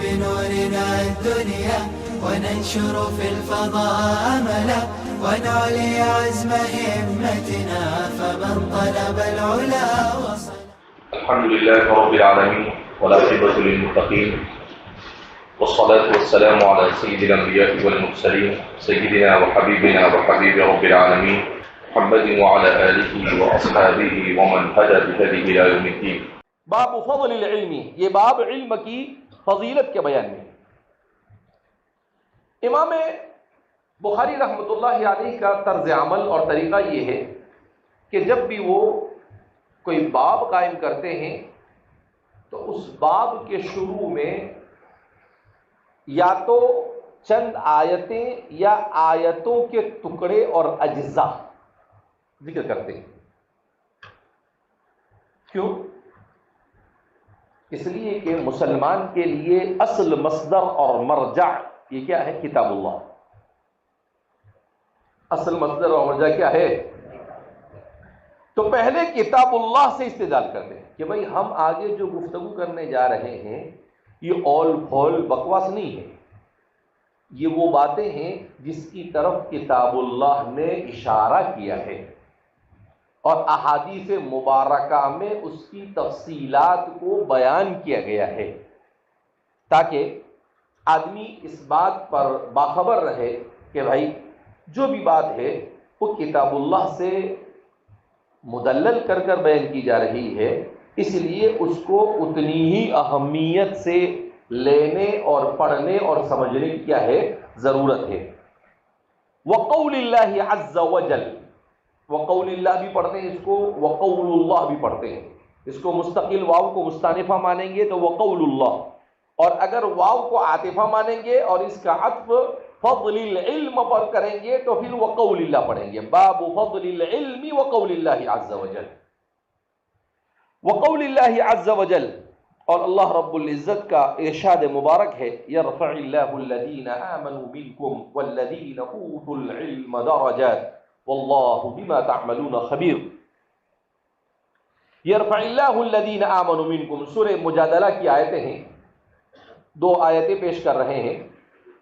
بنورنا الدنيا وننشر في الفضاء أملا ونعلي عزم همتنا فمن طلب العلا وصل. الحمد لله رب العالمين والعاقبة للمتقين والصلاة والسلام على سيد الأنبياء والمرسلين سيدنا وحبيبنا وحبيب رب العالمين محمد وعلى آله وأصحابه ومن هدى بهديه إلى يوم الدين. باب فضل العلم، یہ باب علم کی فضیلت کے بیان میں. امام بخاری رحمۃ اللہ علیہ کا طرز عمل اور طریقہ یہ ہے کہ جب بھی وہ کوئی باب قائم کرتے ہیں تو اس باب کے شروع میں یا تو چند آیتیں یا آیتوں کے ٹکڑے اور اجزاء ذکر کرتے ہیں. کیوں؟ اس لیے کہ مسلمان کے لیے اصل مصدر اور مرجع یہ کیا ہے؟ کتاب اللہ. اصل مصدر اور مرجع کیا ہے؟ تو پہلے کتاب اللہ سے استدلال کرتے ہیں کہ بھئی ہم آگے جو گفتگو کرنے جا رہے ہیں یہ اول پھول بکواس نہیں ہے، یہ وہ باتیں ہیں جس کی طرف کتاب اللہ نے اشارہ کیا ہے اور احادیث مبارکہ میں اس کی تفصیلات کو بیان کیا گیا ہے تاکہ آدمی اس بات پر باخبر رہے کہ بھائی جو بھی بات ہے وہ کتاب اللہ سے مدلل کر کر بیان کی جا رہی ہے، اس لیے اس کو اتنی ہی اہمیت سے لینے اور پڑھنے اور سمجھنے کی کیا ہے؟ ضرورت ہے. وقول اللہ عز وجل، وقول اللہ بھی پڑھتے ہیں اس کو، وقول اللہ بھی پڑھتے ہیں اس کو. مستقل واو کو مستانفہ مانیں گے تو وقول اللہ، اور اگر واو کو عاطفہ مانیں گے اور اس کا عطف فضل العلم پر کریں گے تو پھر وقول اللہ پڑھیں گے. باب فضل العلم وقول اللہ عز وجل. وقول اللہ عز وجل، اور اللہ رب العزت کا ارشاد مبارک ہے یرفع اللہ الذین آمنوا منکم والذین اوتوا العلم درجات واللہ بما تعملون خبیر. یرفع اللہ الذین آمنوا منکم، سورہ مجادلہ کی آیتیں ہیں، دو آیتیں پیش کر رہے ہیں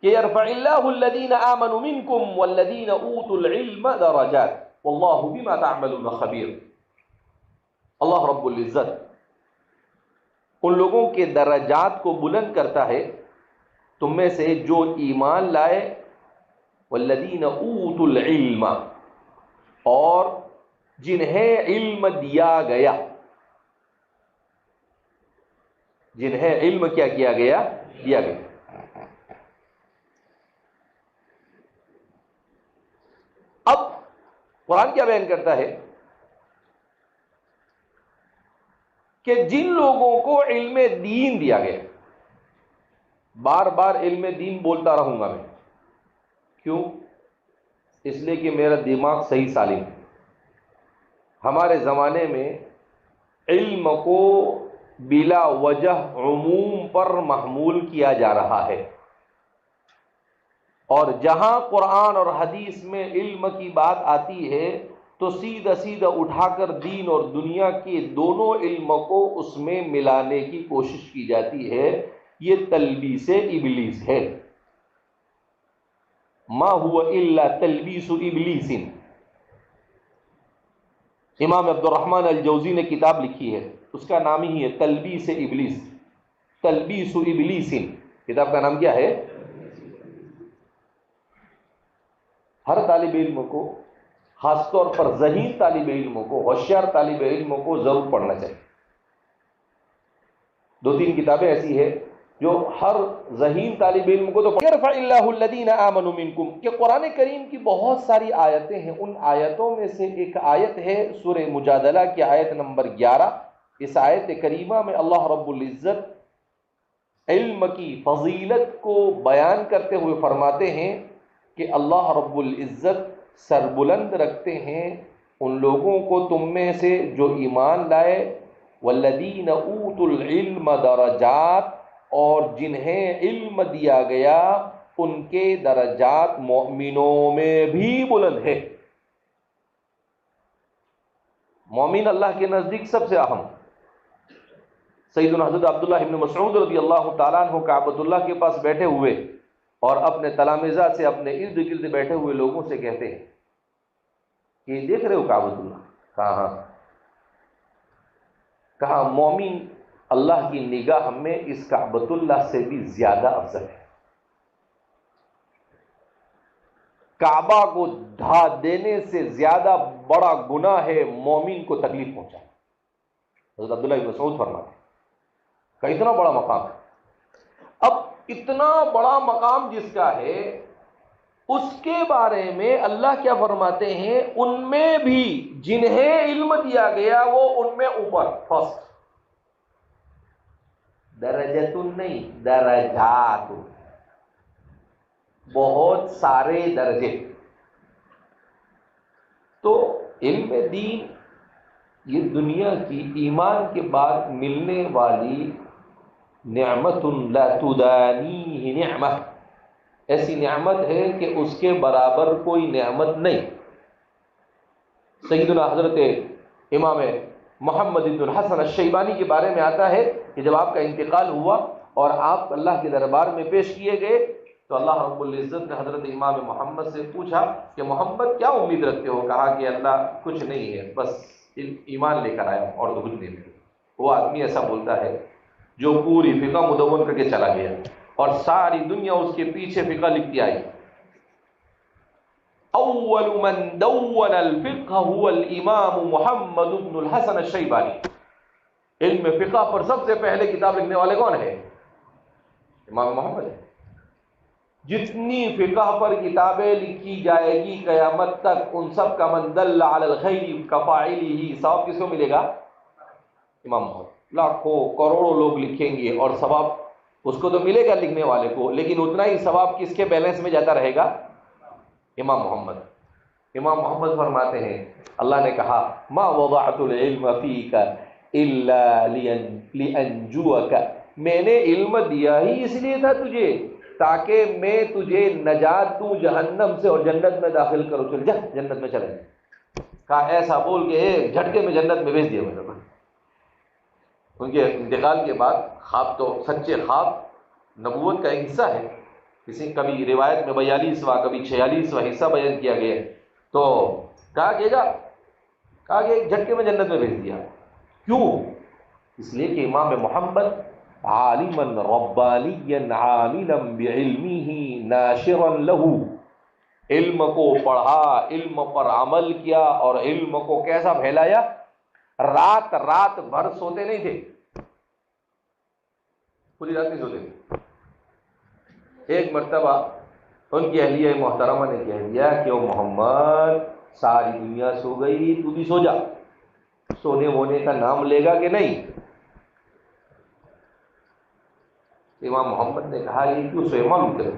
کہ یرفع اللہ الذین آمنوا منکم والذین اوتوا العلم درجات واللہ بما تعملون خبیر. اللہ رب العزت ان لوگوں کے درجات کو بلند کرتا ہے تم میں سے جو ایمان لائے، والذین اوتوا العلم، اور جنہیں علم دیا گیا. جنہیں علم کیا کیا گیا؟ دیا گیا. اب قرآن کیا بیان کرتا ہے کہ جن لوگوں کو علم دین دیا گیا، بار بار علم دین بولتا رہوں گا میں، کیوں؟ اس لیے کہ میرا دماغ صحیح سالم ہے. ہمارے زمانے میں علم کو بلا وجہ عموم پر محمول کیا جا رہا ہے، اور جہاں قرآن اور حدیث میں علم کی بات آتی ہے تو سیدھا سیدھا اٹھا کر دین اور دنیا کے دونوں علم کو اس میں ملانے کی کوشش کی جاتی ہے. یہ تلبیس ابلیس ہے. ما هو الا تلبیس ابلیس. امام عبد الرحمن الجوزی نے کتاب لکھی ہے، اس کا نام ہی ہے تلبیس ابلیس. تلبیس ابلیس کتاب کا نام کیا ہے؟ ہر طالب علم کو، خاص طور پر ذہین طالب علموں کو، ہوشیار طالب علموں کو ضرور پڑھنا چاہیے. دو تین کتابیں ایسی ہیں جو ہر ذہین طالب علم کو تو یرفع اللہ الذین آمنوا منکم، کہ قرآن کریم کی بہت ساری آیتیں ہیں. ان آیتوں میں سے ایک آیت ہے سورہ مجادلہ کی آیت نمبر 11. اس آیت کریمہ میں اللہ رب العزت علم کی فضیلت کو بیان کرتے ہوئے فرماتے ہیں کہ اللہ رب العزت سربلند رکھتے ہیں ان لوگوں کو تم میں سے جو ایمان لائے، والذین اوتوا العلم درجات، اور جنہیں علم دیا گیا ان کے درجات مومنوں میں بھی بلند ہے. مومن اللہ کے نزدیک سب سے اہم. سیدنا حضرت عبداللہ ابن مسعود رضی اللہ تعالیٰ عنہ کعبۃ اللہ کے پاس بیٹھے ہوئے اور اپنے تلامذہ سے اپنے ارد گرد بیٹھے ہوئے لوگوں سے کہتے ہیں کہ دیکھ رہے ہو کعبۃ اللہ؟ کہا ہاں۔ کہا مومن اللہ کی نگاہ میں اس کعبۃ اللہ سے بھی زیادہ افضل ہے۔ کعبہ کو ڈھا دینے سے زیادہ بڑا گناہ ہے مومن کو تکلیف پہنچانا۔ حضرت عبداللہ بن مسعود فرماتے ہیں کہ اتنا بڑا مقام ہے۔ اب اتنا بڑا مقام جس کا ہے، اس کے بارے میں اللہ کیا فرماتے ہیں؟ ان میں بھی جنہیں علم دیا گیا وہ ان میں اوپر، فرسٹ، درجات نہیں، درجات، بہت سارے درجے۔ تو علم دین یہ دنیا کی ایمان کے بعد ملنے والی نعمت لا تدانیہ نعمت، ایسی نعمت ہے کہ اس کے برابر کوئی نعمت نہیں۔ سیدنا حضرت امام محمد بن الحسن الشیبانی کے بارے میں آتا ہے کہ جب آپ کا انتقال ہوا اور آپ اللہ کے دربار میں پیش کیے گئے تو اللہ رب العزت نے حضرت امام محمد سے پوچھا کہ محمد کیا امید رکھتے ہو؟ کہا کہ اللہ کچھ نہیں ہے، بس ایمان لے کر آیا ہوں اور تو کچھ نہیں ہے۔ وہ آدمی ایسا بولتا ہے جو پوری فقہ مدون کر کے چلا گیا اور ساری دنیا اس کے پیچھے فقہ لکھتی آئی۔ اول من دون الفقہ هو الامام محمد بن الحسن الشیبانی۔ علم فقہ پر سب سے پہلے کتاب لکھنے والے کون ہیں؟ امام محمد ہے۔ جتنی فقہ پر کتابیں لکھی جائے گی قیامت تک، ان سب کا من دل علی الخیر کفاعلہ، ثواب کس کو ملے گا؟ امام محمد۔ لاکھوں کروڑوں لوگ لکھیں گے اور ثواب اس کو تو ملے گا لکھنے والے کو، لیکن اتنا ہی ثواب کس کے بیلنس میں جاتا رہے گا؟ امام محمد۔ امام محمد فرماتے ہیں اللہ نے کہا ما وضعت العلم فیک الا لانجوک، میں نے علم دیا ہی اس لیے تھا تجھے تاکہ میں تجھے نجات دوں جہنم سے اور جنت میں داخل کروں۔ چل جا جنت میں چلے۔ کہا ایسا بول کے ایک جھٹکے میں جنت میں بھیج دیا میں نے۔ ان کے انتقال کے بعد خواب تو سچے خواب نبوت کا ایک حصہ ہے، کبھی روایت میں 42واں کبھی 46واں حصہ بیان کیا گیا ہے۔ تو کہا کہ ایک جھٹکے میں جنت میں بھیج دیا۔ کیوں؟ اس لیے کہ امام محمد عالما ربانیا عاملا بعلمہ ناشرا لہ، علم کو پڑھا، علم پر عمل کیا اور علم کو کیسا پھیلایا؟ رات رات بھر سوتے نہیں تھے، پوری رات نہیں سوتے تھے۔ ایک مرتبہ ان کی اہلیہ محترمہ نے کہہ دیا کہ او محمد ساری دنیا سو گئی، تو بھی سو جا۔ سونے وونے کا نام لے گا کہ نہیں؟ امام محمد نے کہا یہ کیوں سوئے؟ معلوم کرو،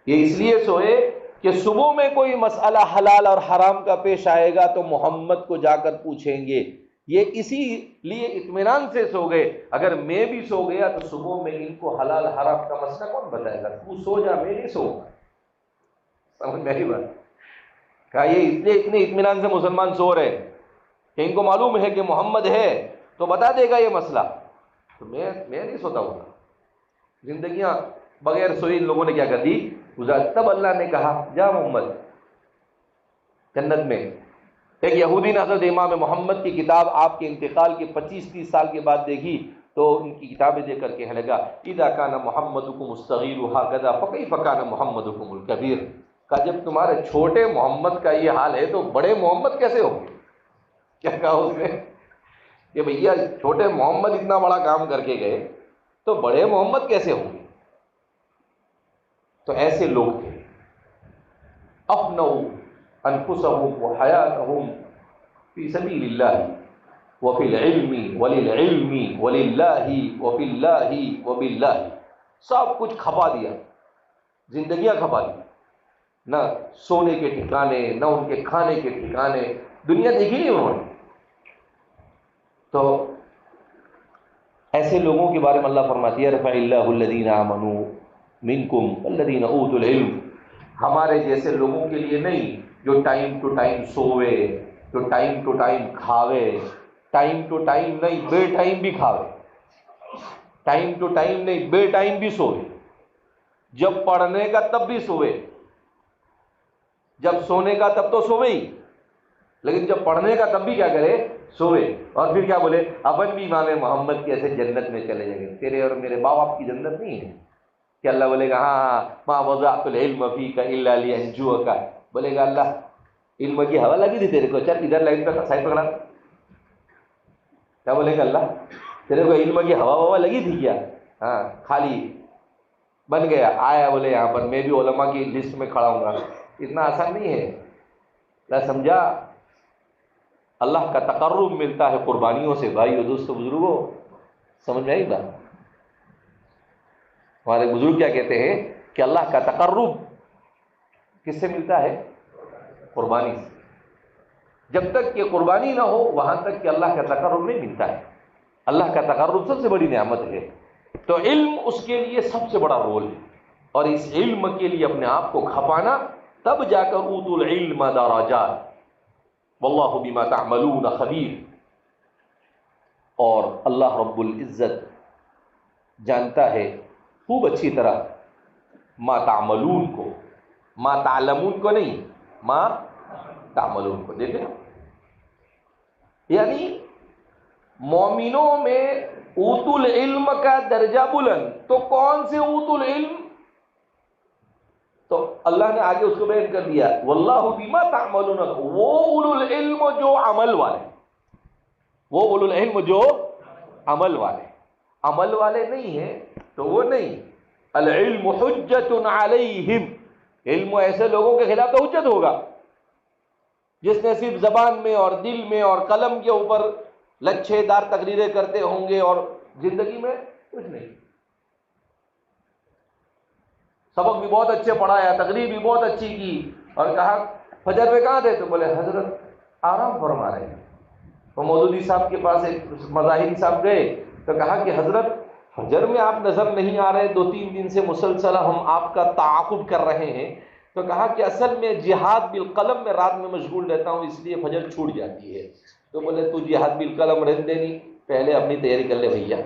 یہ اس لیے سوئے کہ صبح میں کوئی مسئلہ حلال اور حرام کا پیش آئے گا تو محمد کو جا کر پوچھیں گے۔ یہ اسی لیے اطمینان سے سو گئے۔ اگر میں بھی سو گیا تو صبح میں ان کو حلال حرام کا مسئلہ کون بتائے گا؟ تو سو جا، میں نہیں سوؤں گا۔ سمجھ میں آئی بات؟ کہا یہ اس لیے اتنے اطمینان سے مسلمان سو رہے کہ ان کو معلوم ہے کہ محمد ہے تو بتا دے گا یہ مسئلہ، تو میں نہیں سوتا ہوں۔ زندگیاں بغیر سوئی ان لوگوں نے کیا کر دی گزار۔ تب اللہ نے کہا جا محمد جنت میں۔ ایک یہودی نے حضرت امام محمد کی کتاب آپ کے انتقال کے 25-30 سال کے بعد دیکھی تو ان کی کتابیں دیکھ کر کہنے لگا اذا کان محمدکم الصغیر هكذا فكيف كان محمدکم الکبیر۔ کہا جب تمہارے چھوٹے محمد کا یہ حال ہے تو بڑے محمد کیسے ہوں گے؟ کیا کہا اس نے کہ بھیا چھوٹے محمد اتنا بڑا کام کر کے گئے تو بڑے محمد کیسے ہوں گے؟ تو ایسے لوگ تھے افنوا انفسهم وحیاتهم فی سبیل اللہ وفی العلم وللعلم وللہ وفی اللہ وباللہ، سب کچھ کھپا دیا، زندگیاں کھپا دی، نہ سونے کے ٹھکانے نہ ان کے کھانے کے ٹھکانے، دنیا دیکھی نہیں انہوں نے۔ تو ایسے لوگوں کے بارے میں اللہ فرماتی ہے رفع اللہ الذین آمنوا منکم والذین اوتوا العلم، ہمارے جیسے لوگوں کے لیے نہیں جو ٹائم ٹو ٹائم سوئے، جو ٹائم ٹو ٹائم کھاوے، ٹائم ٹو ٹائم نہیں بے ٹائم بھی کھاوے، ٹائم ٹو ٹائم نہیں بے ٹائم بھی سوئے، جب پڑھنے کا تب بھی سوئے، جب سونے کا تب تو سوئے ہی، لیکن جب پڑھنے کا تب بھی کیا کرے، سوئے۔ اور پھر کیا بولے، اپن بھی امام محمد کے ایسے جنت میں چلے جائیں گے۔ تیرے اور میرے ماں باپ کی جنت نہیں ہے کہ اللہ بولے گا ہاں ما وضعت العلم فیک الا لینجوک، بولے گا اللہ علم کی ہوا لگی تھی تیرے کو، چل ادھر لائن پہ سائڈ پکڑا۔ کیا بولے گا اللہ، تیرے کو علم کی ہوا لگی تھی کیا؟ ہاں خالی بن گیا، آیا بولے یہاں پر میں بھی علماء کی لسٹ میں کھڑا ہوں گا۔ اتنا آسان نہیں ہے، نہ سمجھا؟ اللہ کا تقرب ملتا ہے قربانیوں سے بھائیو، دوستو، بزرگوں، سمجھ میں آئی بات؟ ہمارے بزرگ کیا کہتے ہیں کہ اللہ کا تقرب کس سے ملتا ہے؟ قربانی سے۔ جب تک کہ قربانی نہ ہو وہاں تک کہ اللہ کا تقرب نہیں ملتا ہے۔ اللہ کا تقرب سب سے بڑی نعمت ہے، تو علم اس کے لیے سب سے بڑا رول ہے، اور اس علم کے لیے اپنے آپ کو کھپانا، تب جا کر اوتوا العلم درجات واللہ بما تعملون خبیر۔ اور اللہ رب العزت جانتا ہے خوب اچھی طرح ما تعملون کو، ما تعلمون کو نہیں، ما تعملون کو۔ دیکھیں یعنی مومنوں میں اوتوا العلم کا درجہ بلند، تو کون سے اوتوا العلم؟ تو اللہ نے آگے اس کو بیان کر دیا واللہ بما تعملون، وہ اولو العلم جو عمل والے، وہ اولو العلم جو عمل والے، عمل والے نہیں ہیں تو وہ نہیں۔ العلم حجت علیہم، علم ایسے لوگوں کے خلاف تو حجت ہوگا جس نے صرف زبان میں اور دل میں اور قلم کے اوپر لچھے دار تقریریں کرتے ہوں گے اور زندگی میں کچھ نہیں۔ سبق بھی بہت اچھے پڑھایا، تقریر بھی بہت اچھی کی، اور کہا فجر میں کہاں تھے؟ تو بولے حضرت آرام فرما رہے ہیں۔ تو مودودی صاحب کے پاس ایک مظاہری صاحب گئے تو کہا کہ حضرت فجر میں آپ نظر نہیں آ رہے، 2-3 دن سے مسلسل ہم آپ کا تعاقب کر رہے ہیں۔ تو کہا کہ اصل میں جہاد بالقلم میں رات میں مشغول رہتا ہوں، اس لیے فجر چھوٹ جاتی ہے۔ تو بولے تو جہاد بالقلم رہتے نہیں، پہلے اپنی تیاری کر لے بھیا۔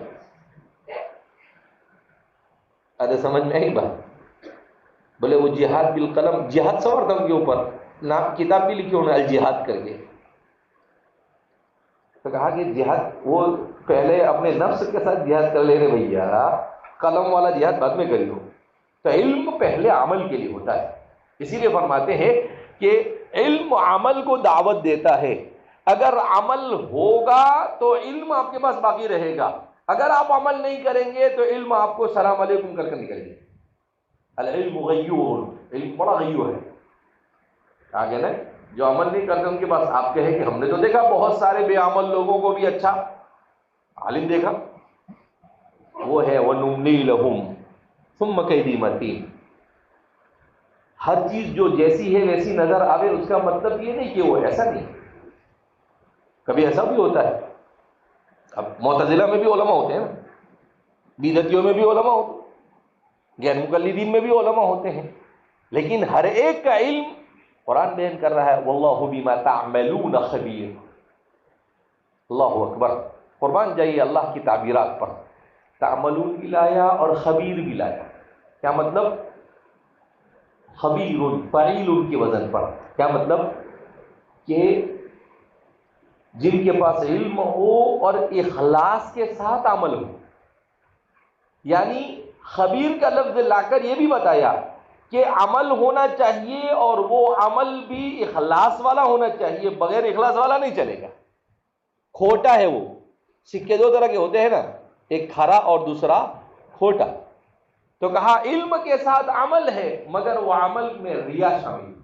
ارے سمجھ میں آئی بات؟ بولے وہ جہاد بالقلم، جہاد سوار تھا ان کے اوپر، نام کتاب بھی لکھی انہوں نے الجہاد کر کے۔ تو کہا کہ جہاد وہ پہلے اپنے نفس کے ساتھ جہاد کر لے رہے بھیا، قلم والا جہاد بعد میں کریو۔ تو علم پہلے عمل کے لیے ہوتا ہے، اسی لیے فرماتے ہیں کہ علم عمل کو دعوت دیتا ہے۔ اگر عمل ہوگا تو علم آپ کے پاس باقی رہے گا، اگر آپ عمل نہیں کریں گے تو علم آپ کو سلام علیکم کر کے نکل گے۔ العلم غیور، علم بڑا غیور ہے۔ آگے نا جو عمل نہیں کرتے ان کے پاس آپ کہیں کہ ہم نے تو دیکھا بہت سارے بے عمل لوگوں کو بھی اچھا عالم دیکھا، وہ ہے وَنُمْلِي لَهُمْ ثُمَّ كَيْدِي مَتِينٌ۔ ہر چیز جو جیسی ہے ویسی نظر آوے اس کا مطلب یہ نہیں کہ وہ ایسا نہیں، کبھی ایسا بھی ہوتا ہے۔ اب معتزلہ میں بھی علماء ہوتے ہیں نا، بدعتیوں میں بھی علماء ہوتے ہیں، غیر مقلدین میں بھی علماء ہوتے ہیں، لیکن ہر ایک کا علم قرآن بیان کر رہا ہے واللہ بما تعملون خبیر۔ اللہ اکبر، قربان جائیے اللہ کی تعبیرات پر، تعملون بھی لایا اور خبیر بھی لایا۔ کیا مطلب؟ خبیر فعیل کے وزن پر، کیا مطلب؟ کہ جن کے پاس علم ہو اور اخلاص کے ساتھ عمل ہو، یعنی خبیر کا لفظ لا کر یہ بھی بتایا کہ عمل ہونا چاہیے اور وہ عمل بھی اخلاص والا ہونا چاہیے، بغیر اخلاص والا نہیں چلے گا، کھوٹا ہے وہ۔ سکے دو طرح کے ہوتے ہیں نا، ایک کھرا اور دوسرا کھوٹا۔ تو کہا علم کے ساتھ عمل ہے مگر وہ عمل میں ریا شامل ہے،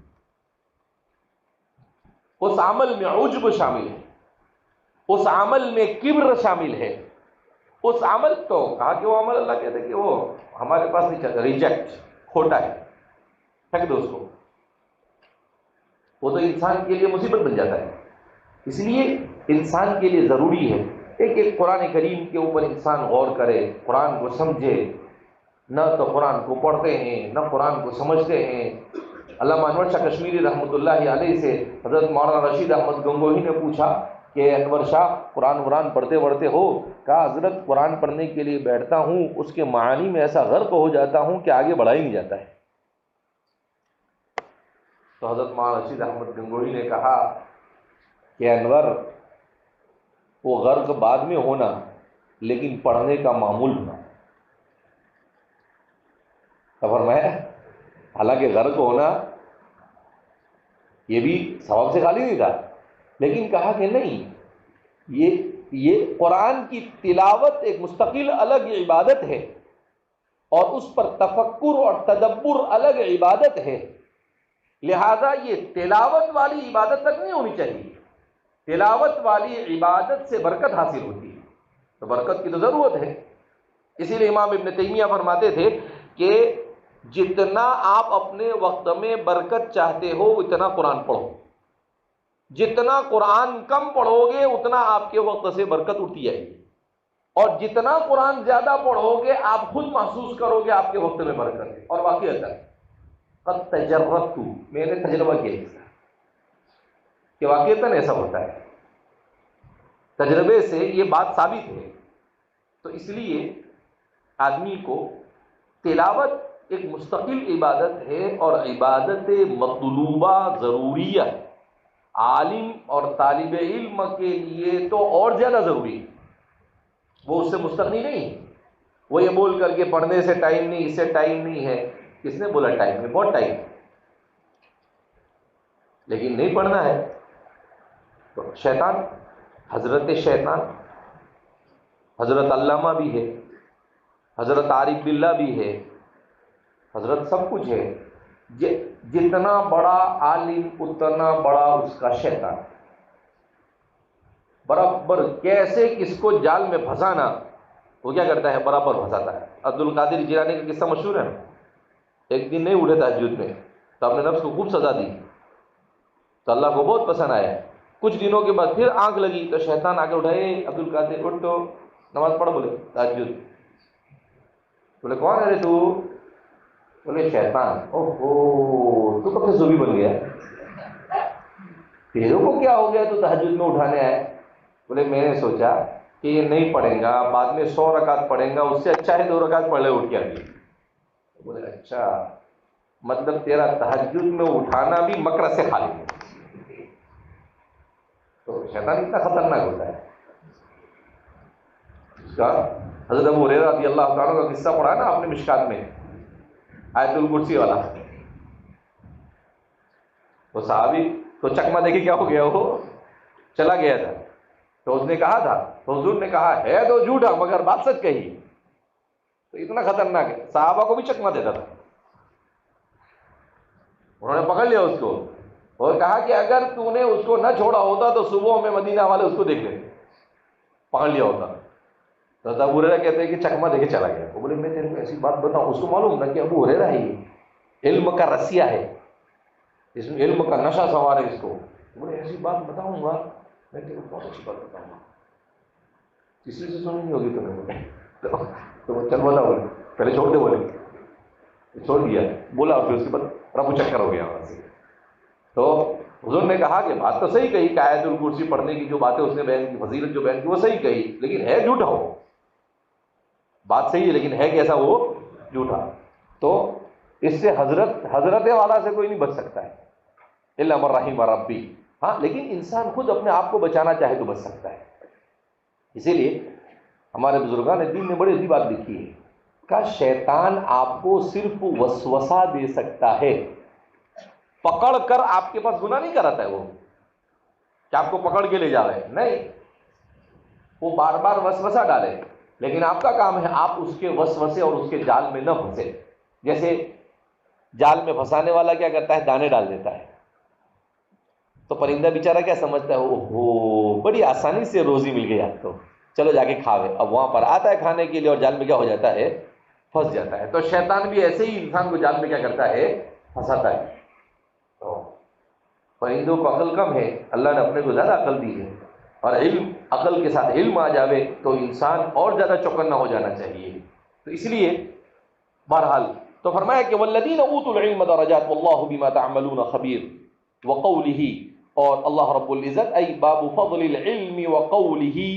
اس عمل میں عجب شامل ہے، اس عمل میں کبر شامل ہے، اس عمل تو کہا کہ وہ عمل اللہ کہتے ہیں کہ وہ ہمارے پاس نہیں چلتا، ریجیکٹ، کھوٹا ہے، پھینک دو اس کو۔ وہ تو انسان کے لیے مصیبت بن جاتا ہے۔ اس لیے انسان کے لیے ضروری ہے ایک قرآن کریم کے اوپر انسان غور کرے، قرآن کو سمجھے۔ نہ تو قرآن کو پڑھتے ہیں نہ قرآن کو سمجھتے ہیں۔ علامہ انور شاہ کشمیری رحمۃ اللہ علیہ سے حضرت مولانا رشید احمد گنگوہی نے پوچھا کہ انور شاہ قرآن پڑھتے پڑھتے ہو؟ کہا حضرت قرآن پڑھنے کے لیے بیٹھتا ہوں، اس کے معانی میں ایسا غرق ہو جاتا ہوں کہ آگے بڑھا ہی نہیں جاتا ہے۔ تو حضرت مولانا رشید احمد گنگوہی نے کہا کہ انور، وہ غرق بعد میں ہونا لیکن پڑھنے کا معمول ہونا۔ تو فرمایا حالانکہ غرق ہونا یہ بھی ثواب سے خالی نہیں تھا، لیکن کہا کہ نہیں، یہ قرآن کی تلاوت ایک مستقل الگ عبادت ہے، اور اس پر تفکر اور تدبر الگ عبادت ہے، لہذا یہ تلاوت والی عبادت تک نہیں ہونی چاہیے۔ تلاوت والی عبادت سے برکت حاصل ہوتی ہے، تو برکت کی تو ضرورت ہے۔ اسی لیے امام ابن تیمیہ فرماتے تھے کہ جتنا آپ اپنے وقت میں برکت چاہتے ہو اتنا قرآن پڑھو، جتنا قرآن کم پڑھو گے اتنا آپ کے وقت سے برکت اٹھتی جائے گی، اور جتنا قرآن زیادہ پڑھو گے آپ خود محسوس کرو گے آپ کے وقت میں برکت ہے۔ اور واقعی ہوتا ہے، قد تجربت، میں نے تجربہ کیا کہ واقعتاً ایسا ہوتا ہے، تجربے سے یہ بات ثابت ہے۔ تو اس لیے آدمی کو تلاوت ایک مستقل عبادت ہے، اور عبادت مطلوبہ ضروریہ عالم اور طالب علم کے لیے تو اور زیادہ ضروری ہے، وہ اس سے مستغنی نہیں۔ وہ یہ بول کر کے پڑھنے سے ٹائم نہیں، اس سے ٹائم نہیں ہے، کس نے بولا ٹائم ہے؟ بہت ٹائم، لیکن نہیں پڑھنا ہے تو شیطان، حضرت شیطان، حضرت علامہ بھی ہے، حضرت عارف باللہ بھی ہے، حضرت سب کچھ ہے، جتنا بڑا عالم اتنا بڑا اس کا شیطان، برابر کیسے کس کو جال میں پھنسانا وہ کیا کرتا ہے، برابر پھنساتا ہے۔ عبد القادر جیلانی کا قصہ مشہور ہے، ایک دن نہیں اٹھے تہجد میں تو اپنے نفس کو خوب سزا دی، تو اللہ کو بہت پسند آیا۔ کچھ دنوں کے بعد پھر آنکھ لگی تو شیطان آ کے اٹھائے، عبد القادر اٹھ تو نماز پڑھ، بولے تہجد، بولے کون ہے رے تو؟ بولے شیطان۔ اوہو، تو کب سے زوبی بن گیا؟ تیروں کو کیا ہو گیا تو تہجد میں اٹھانے آئے؟ بولے میں نے سوچا کہ یہ نہیں پڑھیں گا، بعد میں 100 رکعت پڑھیں گا، اس سے اچھا ہے 2 رکعت پڑھ لے اٹھ کے آگے۔ بولے اچھا، مطلب تیرا تہجد میں اٹھانا بھی مکر سے خالی ہے۔ تو شیطان اتنا خطرناک ہوتا ہے اس کا۔ حضرت ابو ہریرہ رضی اللہ تعالیٰ کا قصہ پڑھا نا آپ نے مشکات میں، آیت الکرسی والا، وہ صحابی تو چکما دیکھے کیا ہو گیا، وہ چلا گیا تھا، تو اس نے کہا تھا، تو حضور نے کہا ہے تو جھوٹا مگر بات سچ کہی، تو اتنا خطرناک ہے، صحابہ کو بھی چکما دیتا تھا۔ انہوں نے پکڑ لیا اس کو اور کہا کہ اگر تو نے اس کو نہ چھوڑا ہوتا تو صبح میں مدینہ والے اس کو دیکھ لیتے، پکڑ لیا ہوتا۔ تو ابو ہریرہ کہتے ہیں کہ چکما دے کے چلا گیا۔ وہ بولے میں تیرے کو ایسی بات بتاؤں، اس کو معلوم نہ کہ ابو ہریرہ ہے، یہ علم کا رسیہ ہے، اس میں علم کا نشہ سوار ہے اس کو۔ بولے ایسی بات بتاؤں گا، میں تیرے کو بہت اچھی بات بتاؤں گا، تیسری سے سننی ہوگی تمہیں۔ بولے تو چل بتا، بولے پہلے چھوڑ دے، بولے چھوڑ دیا، بولا، اور پھر اس کے بعد رفو چکر ہو گیا وہاں سے۔ تو حضور نے کہا کہ بات تو صحیح کہی کہ آیت الکرسی پڑھنے کی جو باتیں اس نے بیان کی، فضیلت جو بیان کی وہ صحیح کہی، لیکن ہے جھوٹا، ہو بات صحیح ہے لیکن ہے کیسا، وہ جھوٹا۔ تو اس سے حضرت والا سے کوئی نہیں بچ سکتا ہے، الا من رحم ربی، ہاں، لیکن انسان خود اپنے آپ کو بچانا چاہے تو بچ سکتا ہے۔ اسی لیے ہمارے بزرگان دین نے بڑی عجیب بات لکھی ہے کہ شیطان آپ کو صرف وسوسہ دے سکتا ہے، پکڑ کر آپ کے پاس گناہ نہیں کراتا ہے وہ کہ آپ کو پکڑ کے لے جا رہے ہیں، نہیں، وہ بار بار وسوسہ ڈالے، لیکن آپ کا کام ہے آپ اس کے وسوسے اور اس کے جال میں نہ پھنسے۔ جیسے جال میں پھنسانے والا کیا کرتا ہے، دانے ڈال دیتا ہے، تو پرندہ بیچارہ کیا سمجھتا ہے، اوہو بڑی آسانی سے روزی مل گئی آپ کو، چلو جا کے کھاوے۔ اب وہاں پر آتا ہے کھانے کے لیے اور جال میں کیا ہو جاتا ہے، پھنس جاتا ہے۔ تو شیطان بھی ایسے ہی انسان کو جال میں کیا کرتا ہے، پھنساتا ہے۔ تو پرندوں کو عقل کم ہے، اللہ نے اپنے کو زیادہ عقل دی ہے، اور علم، عقل کے ساتھ علم آ جاوے تو انسان اور زیادہ چوکنا ہو جانا چاہیے۔ تو اس لیے بہرحال تو فرمایا کہ والذین اوتوا العلم درجات واللہ بما تعملون خبیر، وقولہ، اور اللہ رب العزت ای باب فضل العلم وقولہ،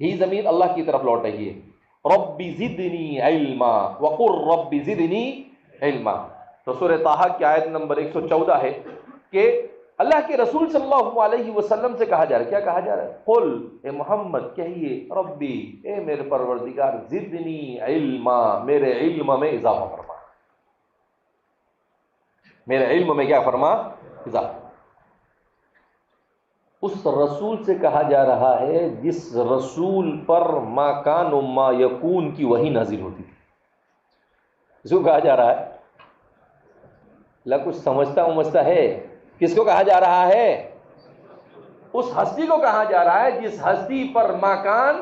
ہی ضمیر اللہ کی طرف لوٹ رہی ہے، رب زدنی علما وقل رب زدنی علما۔ تو سورہ طٰہٰ کی آیت نمبر 114 ہے کہ اللہ کے رسول صلی اللہ علیہ وسلم سے کہا جا رہا ہے، کیا کہا جا رہا ہے؟ قل، اے محمد کہیے، ربی، اے میرے پروردگار، زدنی علما، میرے علم میں اضافہ فرما، میرے علم میں کیا فرما؟ اضافہ۔ اس رسول سے کہا جا رہا ہے جس رسول پر ما کان و ما یکون کی وحی نازل ہوتی تھی، اس کو کہا جا رہا ہے۔ اللہ کچھ سمجھتا ہے؟ کس کو کہا جا رہا ہے؟ اس ہستی کو کہا جا رہا ہے جس ہستی پر ما کان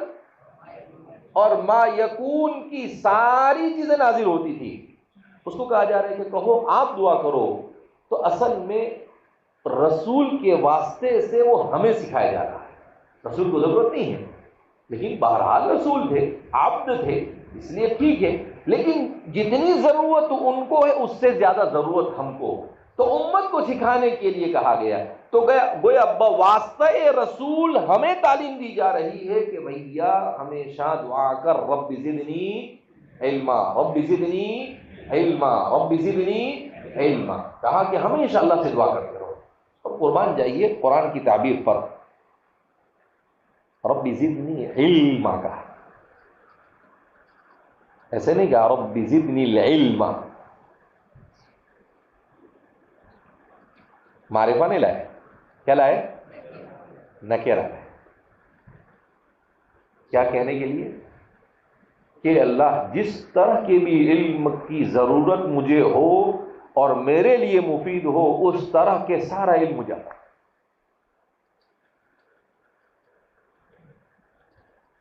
اور ما یکون کی ساری چیزیں نازل ہوتی تھی، اس کو کہا جا رہا ہے کہ کہو آپ دعا کرو۔ تو اصل میں رسول کے واسطے سے وہ ہمیں سکھایا جا رہا ہے، رسول کو ضرورت نہیں ہے، لیکن بہرحال رسول تھے، عبد تھے، اس لیے ٹھیک ہے، لیکن جتنی ضرورت ان کو ہے اس سے زیادہ ضرورت ہم کو، تو امت کو سکھانے کے لیے کہا گیا۔ تو گویا بواسطہ رسول ہمیں تعلیم دی جا رہی ہے کہ بھیا ہمیشہ دعا کر، رب زدنی علما، رب زدنی علما، رب زدنی علما، کہا کہ ہمیشہ اللہ سے دعا کرتے رہو۔ اور قربان جائیے قرآن کی تعبیر پر، رب زدنی علما کہا، ایسے نہیں کہا رب زدنی العلم، معرفہ نہیں لائے، کیا لائے؟ نکرہ لائے۔ کیا کہنے کے لیے؟ کہ اللہ جس طرح کے بھی علم کی ضرورت مجھے ہو اور میرے لیے مفید ہو، اس طرح کے سارا علم مجھے آتا ہے۔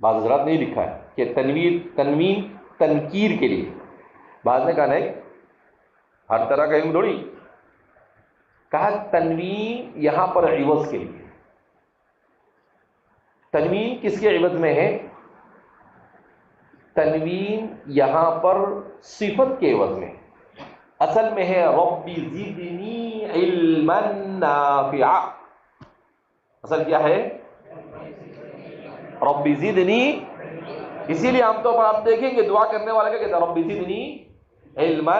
بعض حضرات نہیں لکھا ہے کہ تنوین تنکیر کے لیے، بعض نے کہا نہیں ہر طرح کا علم تھوڑی، کہا تنوین یہاں پر عوض کے لیے۔ تنوین کس کے عوض میں ہے؟ تنوین یہاں پر صفت کے عوض میں، اصل میں ہے رب زدنی علما نافعا۔ اصل کیا ہے؟ رب زدنی، اسی لیے عام طور پر آپ دیکھیں گے دعا کرنے والا کیا کہتا ہے؟ رب زدنی علما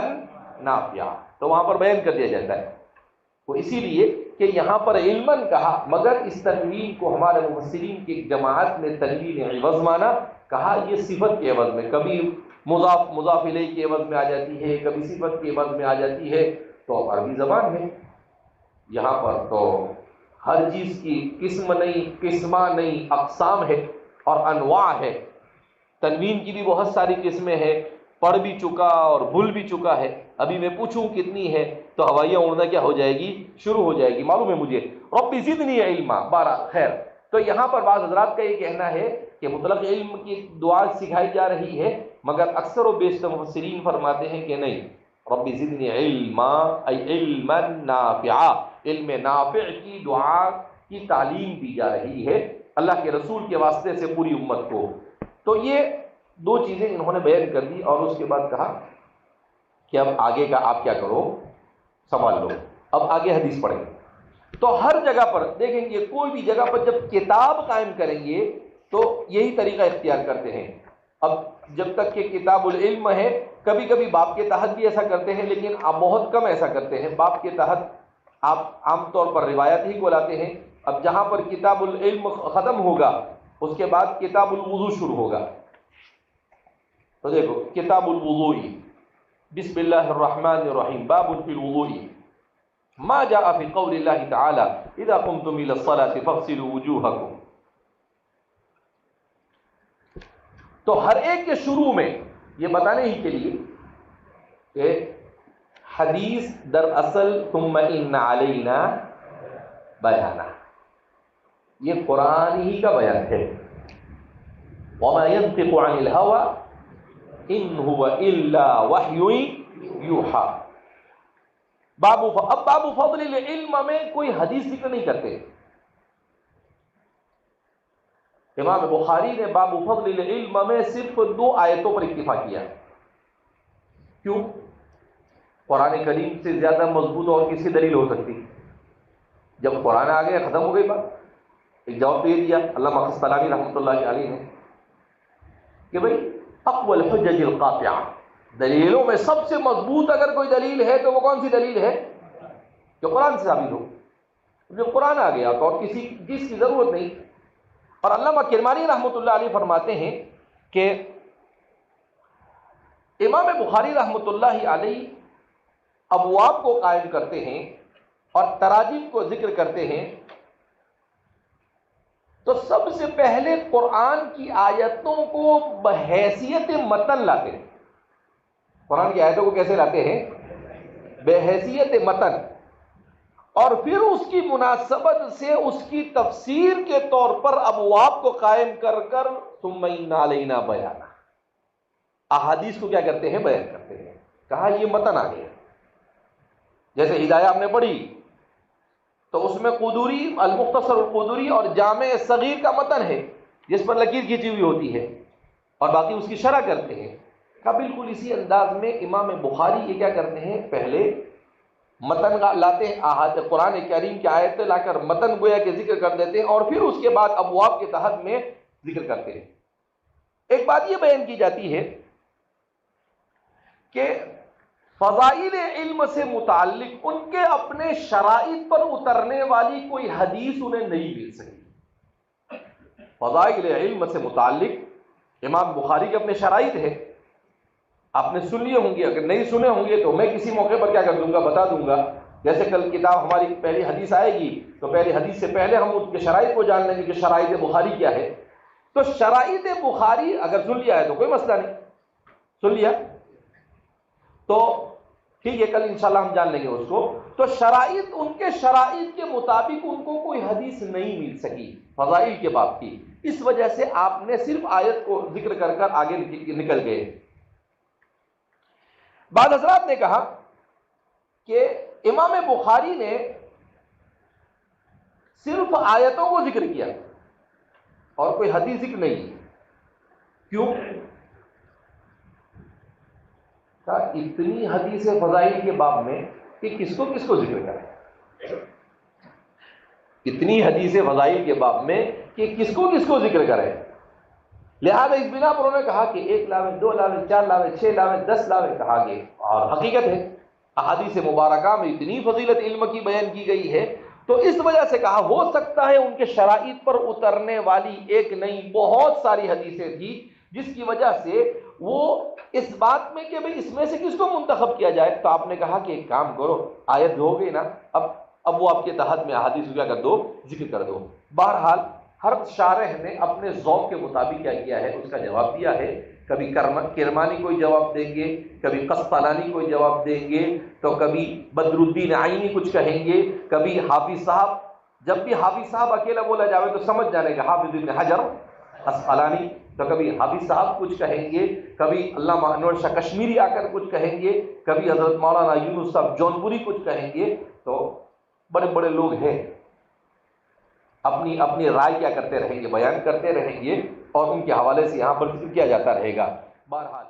نافعا، تو وہاں پر بیان کر دیا جاتا ہے وہ اسی لیے کہ یہاں پر علماً کہا، مگر اس تنوین کو ہمارے مفسرین کی جماعت نے تنوین عوض مانا، کہا یہ صفت کے عوض میں، کبھی مضاف الیہ کے عوض میں آ جاتی ہے، کبھی صفت کے عوض میں آ جاتی ہے۔ تو عربی زبان ہے، یہاں پر تو ہر چیز کی قسم نہیں، قسمہ نہیں، اقسام ہے اور انواع ہے۔ تنوین کی بھی بہت ساری قسمیں ہیں، پڑھ بھی چکا اور بھول بھی چکا ہے، ابھی میں پوچھوں کتنی ہے تو ہوائیاں اڑنا کیا ہو جائے گی؟ شروع ہو جائے گی، معلوم ہے مجھے۔ رب زدنی علما، بارہ خیر۔ تو یہاں پر بعض حضرات کا یہ کہنا ہے کہ مطلق علم کی دعا سکھائی جا رہی ہے، مگر اکثر و بیشتر مفسرین فرماتے ہیں کہ نہیں، رب زدنی علما ای علما نافعا، علم نافع کی دعا کی تعلیم دی جا رہی ہے اللہ کے رسول کے واسطے سے پوری امت کو۔ تو یہ دو چیزیں انہوں نے بیان کر دی، اور اس کے بعد کہا کہ اب آگے کا آپ کیا کرو، سنبھال لو، اب آگے حدیث پڑھیں گے۔ تو ہر جگہ پر دیکھیں گے، کوئی بھی جگہ پر جب کتاب قائم کریں گے تو یہی طریقہ اختیار کرتے ہیں۔ اب جب تک کہ کتاب العلم ہے، کبھی کبھی باب کے تحت بھی ایسا کرتے ہیں، لیکن آپ بہت کم ایسا کرتے ہیں۔ باب کے تحت آپ عام طور پر روایت ہی کو لاتے ہیں۔ اب جہاں پر کتاب العلم ختم ہوگا اس کے بعد کتاب الوضو شروع ہوگا۔ تو دیکھو کتاب الوضوء، بسم اللہ الرحمن الرحیم، باب فی الوضوء، ما جاء فی قول اللہ تعالی اذا قمتم الى الصلاة فاغسلوا وجوہکم۔ تو ہر ایک کے شروع میں یہ بتانے ہی کے لیے کہ حدیث دراصل ثم ان علینا بیانہ، یہ قرآن ہی کا بیان ہے۔ وما ينطق عن الهوى ان هو الا وحی یوحى۔ اب باب فضل العلم میں کوئی حدیث ذکر نہیں کرتے۔ امام بخاری نے باب فضل العلم میں صرف 2 آیتوں پر اکتفا کیا۔ کیوں؟ قرآن کریم سے زیادہ مضبوط اور کس کی دلیل ہو سکتی؟ جب قرآن آ گیا ختم ہو گئی بات. ایک جواب دے دیا علامہ قسطلانی رحمۃ اللہ علیہ نے کہ بھائی اقوى الحجج القاطعہ، دلیلوں میں سب سے مضبوط اگر کوئی دلیل ہے تو وہ کون سی دلیل ہے؟ جو قرآن سے ثابت ہو. جب قرآن آ گیا تو اور کسی چیز کی ضرورت نہیں. اور علامہ کرمانی رحمۃ اللہ علیہ فرماتے ہیں کہ امام بخاری رحمۃ اللہ علیہ ابواب کو قائم کرتے ہیں اور تراجم کو ذکر کرتے ہیں تو سب سے پہلے قرآن کی آیتوں کو بحیثیت متن لاتے ہیں. قرآن کی آیتوں کو کیسے لاتے ہیں؟ بحیثیت متن. اور پھر اس کی مناسبت سے اس کی تفسیر کے طور پر ابواب کو قائم کر کر ثم ان علینا بیانا، احادیث کو کیا کرتے ہیں؟ بیان کرتے ہیں. کہا یہ متن آ گیا. جیسے ہدایہ ہم نے پڑھی تو اس میں قدوری، المختصر القدوری اور جامع صغیر کا متن ہے جس پر لکیر کھینچی ہوئی ہوتی ہے اور باقی اس کی شرح کرتے ہیں. کہ بالکل اسی انداز میں امام بخاری یہ کیا کرتے ہیں؟ پہلے متن لاتے ہیں، قرآن کریم کی آیتیں لا کر متن گویا کے ذکر کر دیتے ہیں اور پھر اس کے بعد ابواب کے تحت میں ذکر کرتے ہیں. ایک بات یہ بیان کی جاتی ہے کہ فضائل علم سے متعلق ان کے اپنے شرائط پر اترنے والی کوئی حدیث انہیں نہیں مل سکی. فضائل علم سے متعلق امام بخاری کے اپنے شرائط ہے، آپ نے سن لیے ہوں گے، اگر نہیں سنے ہوں گے تو میں کسی موقع پر کیا کر دوں گا؟ بتا دوں گا. جیسے کل کتاب ہماری پہلی حدیث آئے گی تو پہلی حدیث سے پہلے ہم اس کے شرائط کو جان لیں گے کہ شرائط بخاری کیا ہے. تو شرائط بخاری اگر سن لیا ہے تو کوئی مسئلہ نہیں، سن لیا تو ٹھیک ہے، کل انشاءاللہ ہم جان لیں گے اس کو. تو شرائط، ان کے شرائط کے مطابق ان کو کوئی حدیث نہیں مل سکی فضائل کے باب کی. اس وجہ سے آپ نے صرف آیت کو ذکر کر کر آگے نکل گئے. بعض حضرات نے کہا کہ امام بخاری نے صرف آیتوں کو ذکر کیا اور کوئی حدیث ذکر نہیں. کیوں؟ اتنی حدیث فضائل کے باب میں کہ کس کو ذکر کرے؟ اتنی حدیث فضائل کے باب میں کہ کس کو ذکر کرے؟ لہذا اس بنا پر انہوں نے کہا کہ 1 لاویں، 2 لاویں، 4 لاویں، 6 لاویں، 10 لاویں کہا گیا. اور حقیقت ہے احادیث مبارکہ میں اتنی فضیلت علم کی بیان کی گئی ہے تو اس وجہ سے کہا ہو سکتا ہے ان کے شرائط پر اترنے والی ایک نہیں بہت ساری حدیثیں تھی جس کی وجہ سے وہ اس بات میں کہ بھئی اس میں سے کس کو منتخب کیا جائے. تو آپ نے کہا کہ ایک کام کرو، آیت ہو گئی نا، اب وہ آپ کے تحت میں احادیث کو کیا کر دو؟ ذکر کر دو. بہرحال ہر شارح نے اپنے ذوق کے مطابق کیا کیا ہے؟ اس کا جواب دیا ہے. کبھی کرمانی کوئی جواب دیں گے، کبھی قسطلانی کوئی جواب دیں گے، تو کبھی بدر الدین عینی کچھ کہیں گے، کبھی حافظ صاحب. جب بھی حافظ صاحب اکیلا بولا جاوے تو سمجھ جانے گا حافظ ابن حجر اسقلانی، تو کبھی حافظ صاحب کچھ کہیں گے، کبھی علامہ انور شاہ کشمیری آ کر کچھ کہیں گے، کبھی حضرت مولانا یونس صاحب جونپوری کچھ کہیں گے. تو بڑے بڑے لوگ ہیں، اپنی رائے کیا کرتے رہیں گے؟ بیان کرتے رہیں گے اور ان کے حوالے سے یہاں پر ذکر کیا جاتا رہے گا. بہرحال